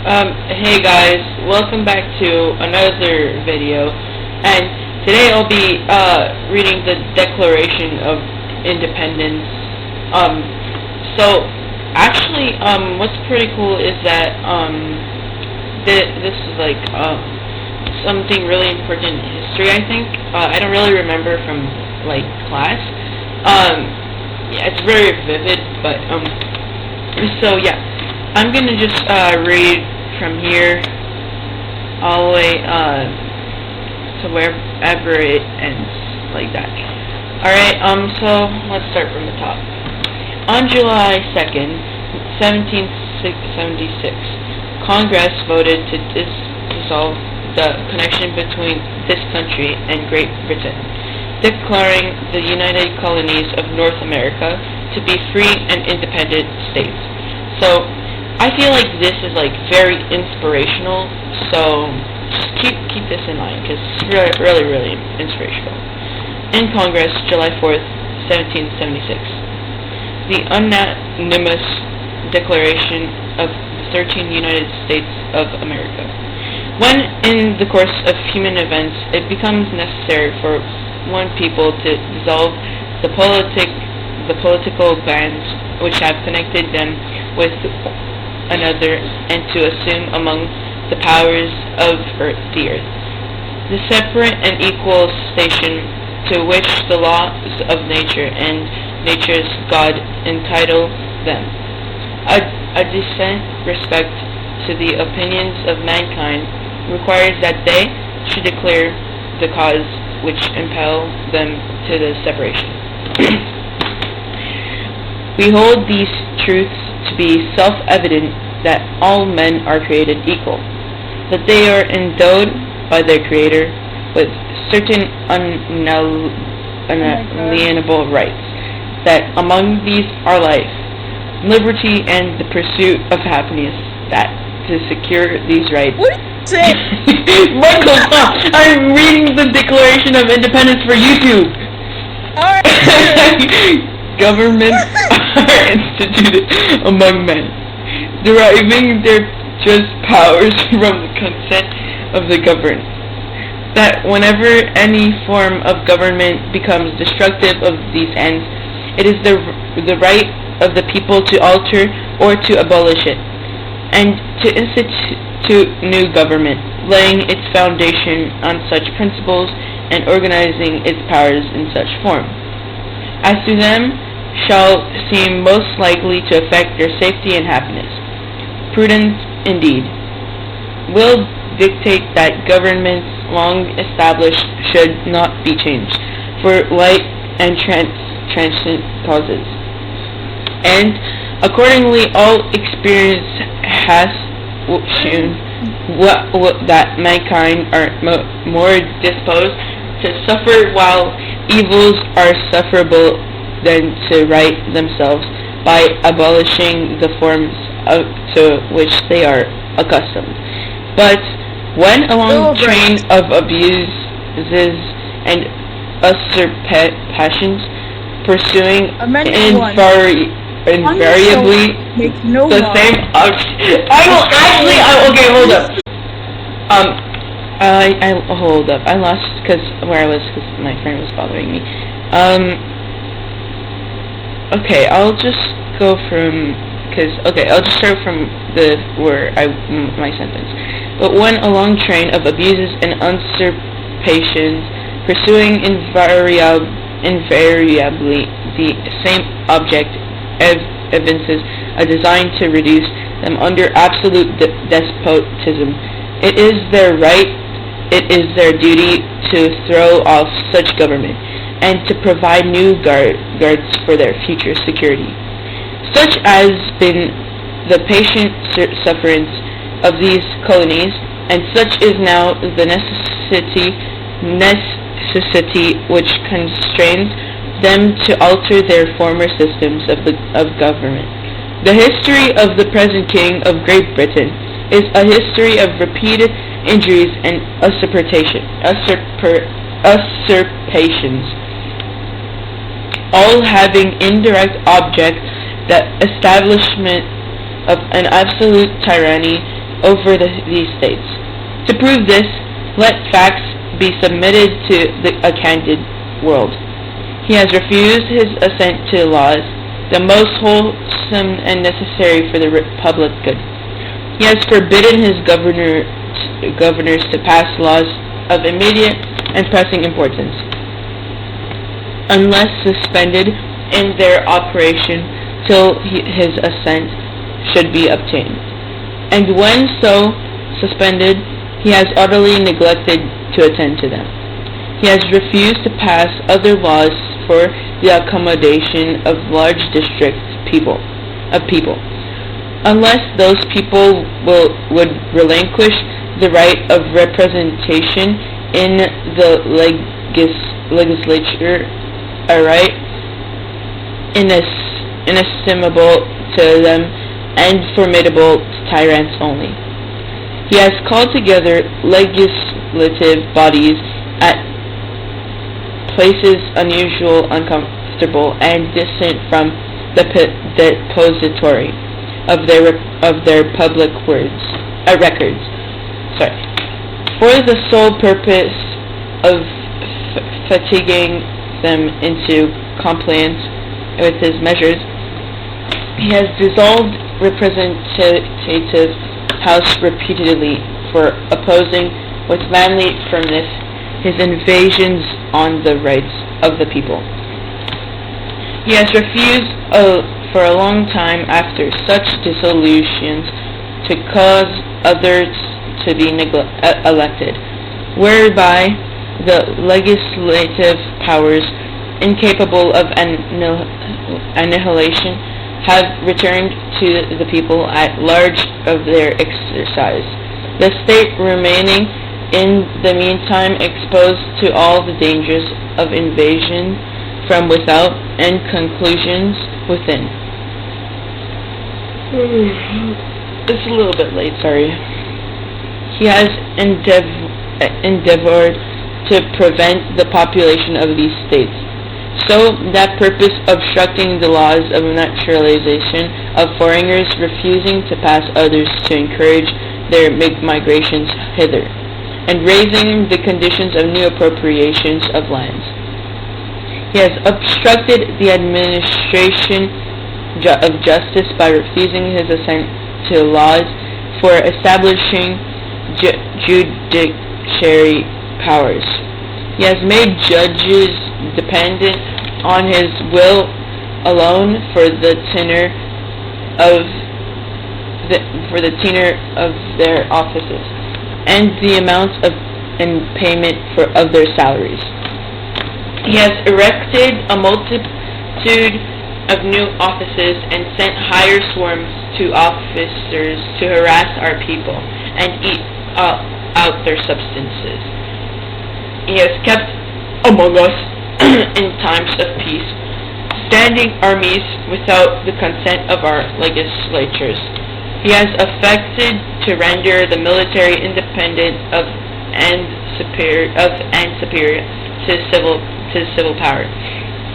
Hey guys, welcome back to another video, and today I'll be reading the Declaration of Independence. So actually, what's pretty cool is that this is like something really important in history. I think I don't really remember from like class. Yeah, it's very vivid, but so yeah. I'm gonna just read from here all the way to wherever it ends, like that. Alright, so let's start from the top. On July 2nd, 1776, Congress voted to dissolve the connection between this country and Great Britain, declaring the United Colonies of North America to be free and independent states. So I feel like this is like very inspirational, so just keep this in mind because it's really inspirational. In Congress, July 4th, 1776, the unanimous Declaration of the 13 United States of America. When in the course of human events it becomes necessary for one people to dissolve the political bands which have connected them with another, and to assume among the powers of the earth the separate and equal station to which the laws of nature and nature's God entitle them. A decent respect to the opinions of mankind requires that they should declare the cause which impel them to the separation. We hold these truths to be self-evident, that all men are created equal, that they are endowed by their Creator with certain unalienable rights, that among these are life, liberty, and the pursuit of happiness, that to secure these rights... What is it? Michael, stop! I'm reading the Declaration of Independence for YouTube! Alright! Governments are instituted among men, deriving their just powers from the consent of the governed. That whenever any form of government becomes destructive of these ends, it is the right of the people to alter or to abolish it, and to institute new government, laying its foundation on such principles and organizing its powers in such form as to them shall seem most likely to affect their safety and happiness. Prudence, indeed, will dictate that governments long established should not be changed for light and transient causes. And accordingly, all experience has shown that mankind are more disposed to suffer, while evils are sufferable, than to right themselves by abolishing the forms to which they are accustomed. But when a long train of abuses and usurpations pursuing invariably the same object... Okay, hold up. Hold up. I lost where I was because my friend was bothering me. Okay, I'll just go from I'll just start from my sentence. But when a long train of abuses and usurpations pursuing invariably the same object evinces a design to reduce them under absolute despotism, it is their right, it is their duty to throw off such government, and to provide new guards for their future security. Such has been the patient sufferance of these colonies, and such is now the necessity which constrains them to alter their former systems of government. The history of the present King of Great Britain is a history of repeated injuries and usurpations, all having indirect object the establishment of an absolute tyranny over these states. To prove this, let facts be submitted to a candid world. He has refused his assent to laws, the most wholesome and necessary for the public good. He has forbidden his governors to pass laws of immediate and pressing importance, unless suspended in their operation till his assent should be obtained. And when so suspended, he has utterly neglected to attend to them. He has refused to pass other laws for the accommodation of large districts of people, unless those people would relinquish the right of representation in the legislature, a right inestimable to them and formidable to tyrants only. He has called together legislative bodies at places unusual, uncomfortable, and distant from the depository of their public records. For the sole purpose of fatiguing them into compliance with his measures, he has dissolved representative house repeatedly for opposing with manly firmness his invasions on the rights of the people. He has refused for a long time after such dissolutions to cause others to be elected, whereby the legislative powers, incapable of annihilation, have returned to the people at large of their exercise, the state remaining in the meantime exposed to all the dangers of invasion from without and conclusions within. It's a little bit late, sorry. He has endeavored to prevent the population of these states, so that purpose obstructing the laws of naturalization of foreigners, refusing to pass others to encourage their migrations hither, and raising the conditions of new appropriations of lands. He has obstructed the administration of justice by refusing his assent to laws for establishing judiciary powers. He has made judges dependent on his will alone for the tenure of their offices, and the amounts in payment of their salaries. He has erected a multitude of new offices and sent higher swarms to officers to harass our people and eat out their substances. He has kept among us in times of peace standing armies without the consent of our legislatures. He has affected to render the military independent of and superior to civil power.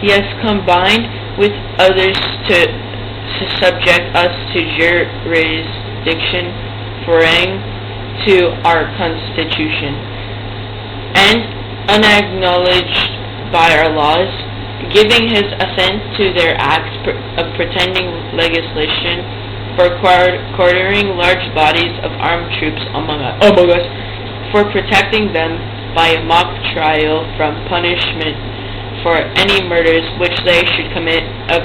He has combined with others to subject us to jurisdiction foreign to our Constitution, and unacknowledged by our laws, giving his assent to their acts of pretending legislation for quartering large bodies of armed troops among us, for protecting them by a mock trial from punishment for any murders which they should commit of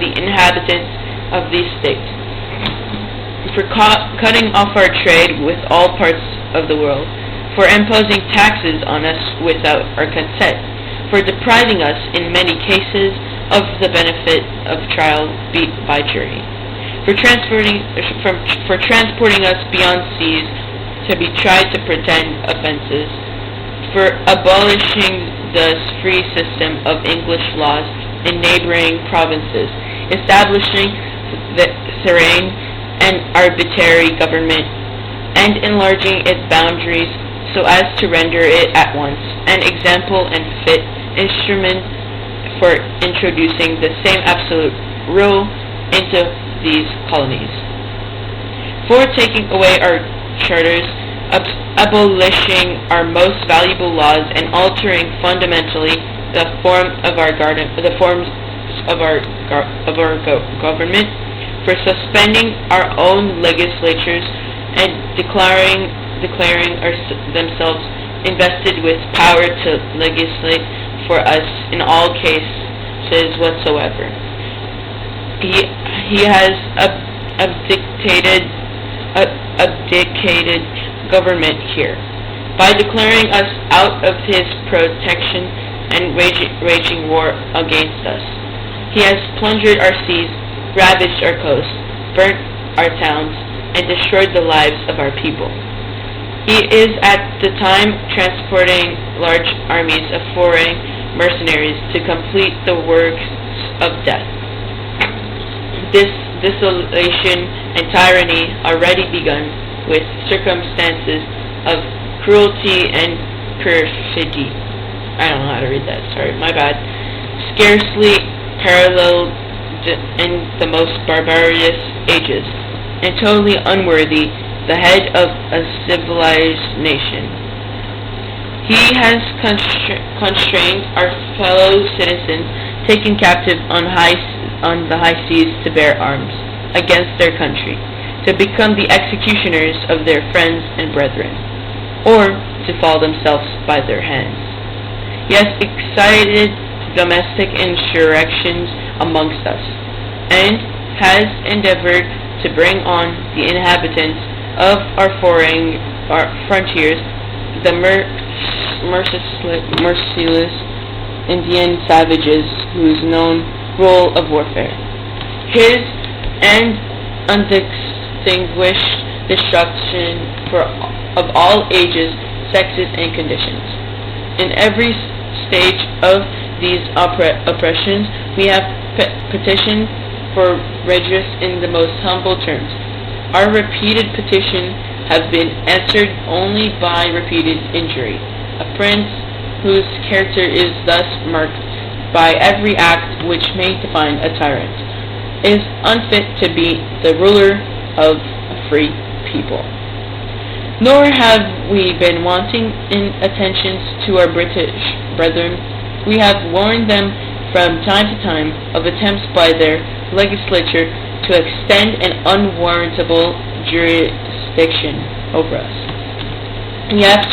the inhabitants of these states, for cutting off our trade with all parts of the world, for imposing taxes on us without our consent, for depriving us in many cases of the benefit of trial by jury, for transporting us beyond seas to be tried to pretend offenses, for abolishing the free system of English laws in neighboring provinces, establishing the serene and arbitrary government, and enlarging its boundaries so as to render it at once an example and fit instrument for introducing the same absolute rule into these colonies. for taking away our charters, abolishing our most valuable laws, and altering fundamentally the forms of our government, for suspending our own legislatures and declaring themselves invested with power to legislate for us in all cases whatsoever. He has abdicated government here by declaring us out of his protection and waging war against us. He has plundered our seas, ravaged our coasts, burnt our towns, and destroyed the lives of our people. He is at the time transporting large armies of foreign mercenaries to complete the works of death. This desolation and tyranny already begun with circumstances of cruelty and perfidy. I don't know how to read that, sorry, my bad. Scarcely paralleled in the most barbarous ages, and totally unworthy the head of a civilized nation. He has constrained our fellow citizens taken captive on the high seas to bear arms against their country, to become the executioners of their friends and brethren, or to fall themselves by their hands. He has excited domestic insurrections amongst us, and has endeavored to bring on the inhabitants of our frontiers the merciless Indian savages whose known rule of warfare. His and undistinguished destruction of all ages, sexes, and conditions. In every stage of these oppressions, we have petitioned for redress in the most humble terms. Our repeated petitions have been answered only by repeated injury. A prince whose character is thus marked by every act which may define a tyrant is unfit to be the ruler of a free people. Nor have we been wanting in attentions to our British brethren. We have warned them from time to time of attempts by their legislature to extend an unwarrantable jurisdiction over us. We have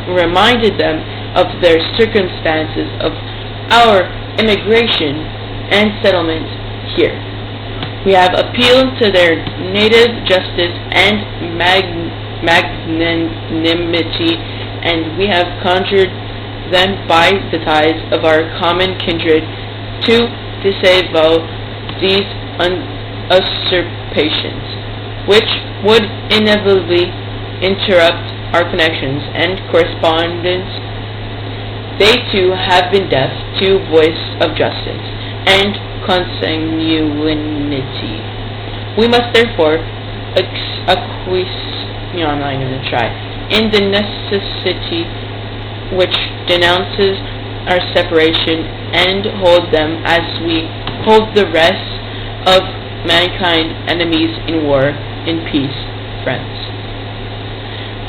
reminded them of their circumstances of our immigration and settlement here. We have appealed to their native justice and magnanimity, and we have conjured them by the ties of our common kindred to disavow these usurpations, which would inevitably interrupt our connections and correspondence. They too have been deaf to voice of justice and consanguinity. We must therefore acquiesce in the necessity which denounces our separation, and hold them as we hold the rest of mankind enemies in war, in peace, friends.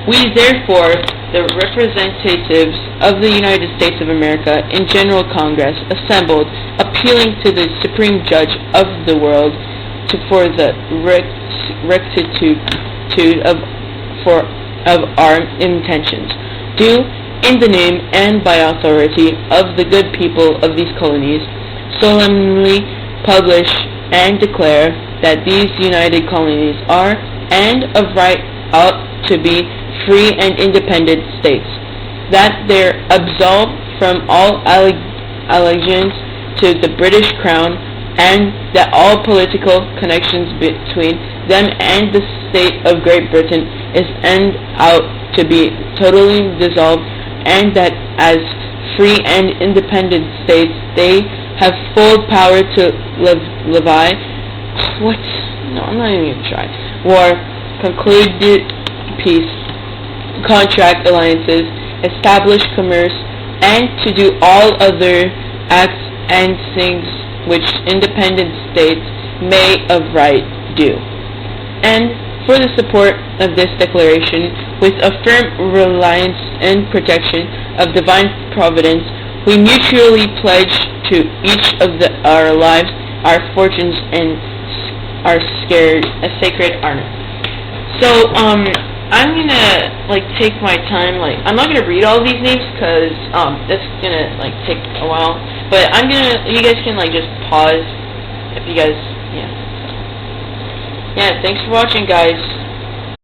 We therefore, the representatives of the United States of America in General Congress, assembled, appealing to the Supreme Judge of the world for the rectitude of our intentions, do, in the name and by authority of the good people of these colonies, solemnly publish and declare that these united colonies are, and of right ought to be, free and independent states, that they're absolved from all allegiance to the British Crown, and that all political connections between them and the state of Great Britain is and out to be totally dissolved, and that as free and independent states they have full power to levy war, conclude peace, contract alliances, establish commerce, and to do all other acts and things which independent states may of right do. And for the support of this declaration, with a firm reliance and protection of divine providence, we mutually pledge to each of our lives, our fortunes, and our sacred honor. So, I'm gonna, take my time, I'm not gonna read all these names, because, that's gonna, take a while, but you guys can, just pause, if you guys, yeah, thanks for watching, guys.